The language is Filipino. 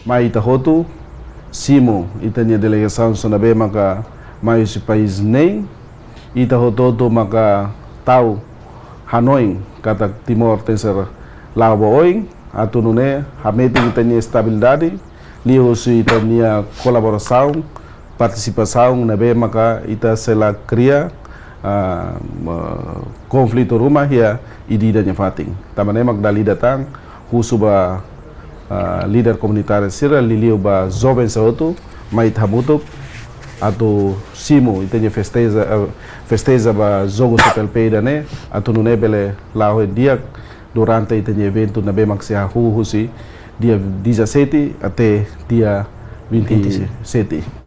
mai Itahotu, Simo, itanya delegação sa nabe maka mai si país nem, Itahototo maka tau Hanoi, kata Timor Tengah Lago Oing, atau nune hamete itanya estabilidade, liho si itanya kolaboração, participação nabe maka ita sela cria konflito rumah ya ididanya fating. Tamane magdali datang husuba líder komunitário sira lilio ba jovem sautu mai tamutuk atau Simo itanya festeja ba jogo sepelpeida ne atau nune bele lao dia durante itanya evento na bemak sia husi dia 17 até dia 27.